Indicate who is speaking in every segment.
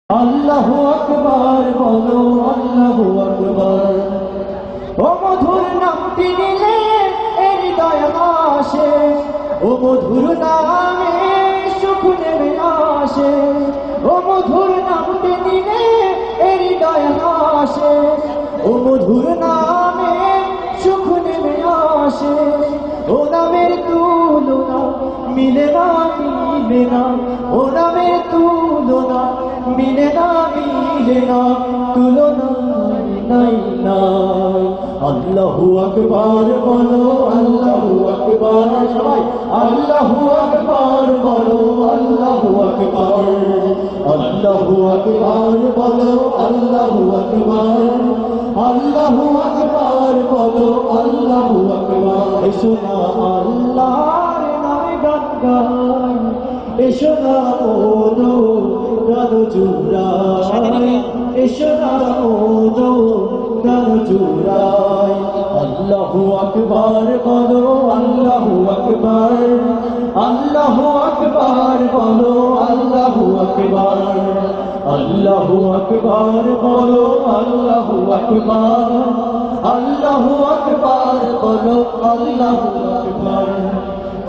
Speaker 1: আল্লাহু আকবার বলো, আল্লাহু আকবার। ও মধুর নামটি নিলে এর হৃদয় আসে, ও মধুর নামে সুখ নেমে আসে। ও মধুর নামটি নিলে এর হৃদয় আসে, ও মধুর নামে সুখ নেমে আসে। ও নামের তুলনা মিলে না, মিলে না। ও নামের তুলনা মিলে না, মিলে না। তুলনা নাই নাই। আল্লাহু আকবার বলো, আল্লাহু আকবার। সবাই আল্লাহু আকবার বলো, আল্লাহু আকবার। আল্লাহু আকবার বলো, আল্লাহু আকবার। আল্লাহু আকবার বলো, আল্লাহু আকবার। এসো না আল্লাহর নামে গান গাই, এসো না ওনো গান জুড়াই, এসো না ওনো গান জুড়াই। আল্লাহু আকবার বলো, আল্লাহু আকবার। আল্লাহু আকবার বলো, আল্লাহু আকবার। আল্লাহু আকবার বলো, আল্লাহু আকবার। আল্লাহু আকবার বলো, আল্লাহু আকবার।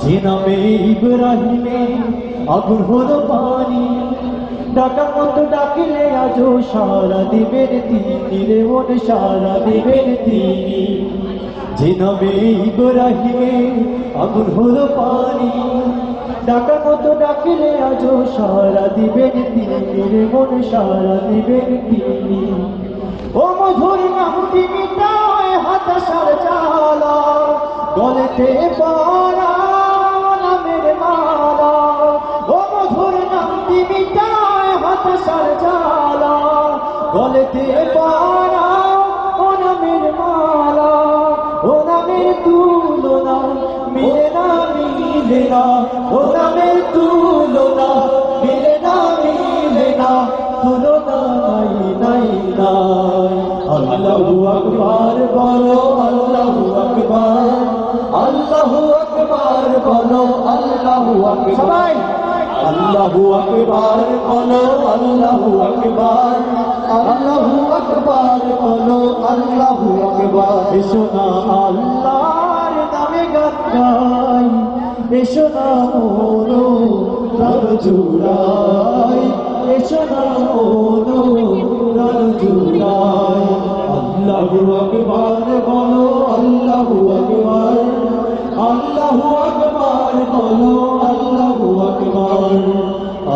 Speaker 1: যে নামে ইব্রাহিমে আগুন হলো পানি, ডাকার মতো ডাকলে আজও সারা দিবেন তিনি রে, মন সারা দিবেন তিনি। যে নামে ইব্রাহিমে আগুন হলো পানি, ডাকার মতো ডাকলে আজও সারা দিবেন তিনি রে, মন সারা দিবেন তিনি। ও মধুর নামটি মিটায় হতাশার জ্বালা, গলেতে পড়া নামের মালা। ও মধুর নামটি মিটায় হতাশার জ্বালা, গলেতে পড়া ও নামের মালা। ও নামের তুলনা মিলে না, মিলে না। ও নামের তুলনা মিলে না, মিলে না। তুলনা নাই নাই নাই। আল্লাহু আকবার বলো, আল্লাহু আকবার। আল্লাহু আকবার বলো, আল্লাহু আকবার। সবাই আল্লাহু আকবার বলো, আল্লাহু আকবার। আল্লাহু আকবার বলো, আল্লাহু আকবার। এসো না আল্লাহর নামে গান গাই, এসো না ওনো গান জুড়াই, এসো না ওনো গান জুড়াই। আল্লাহু আকবার বলো, আল্লাহু আকবার। আল্লাহু আকবার বলো, আল্লাহু আকবার।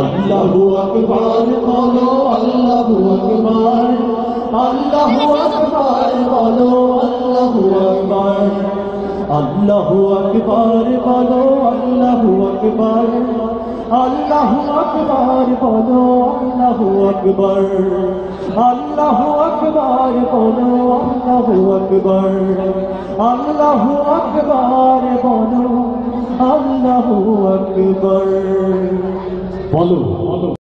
Speaker 1: আল্লাহু আকবার বলো, আল্লাহু আকবার। আল্লাহু আকবার বলো, আল্লাহু আকবার। আল্লাহু আকবার বলো, আল্লাহু আকবার। আল্লাহু আকবার বলো, আল্লাহু আকবার। আল্লাহু আকবার বলো, আল্লাহু আকবার। আল্লাহু আকবার বলো, আল্লাহু আকবার। বলো।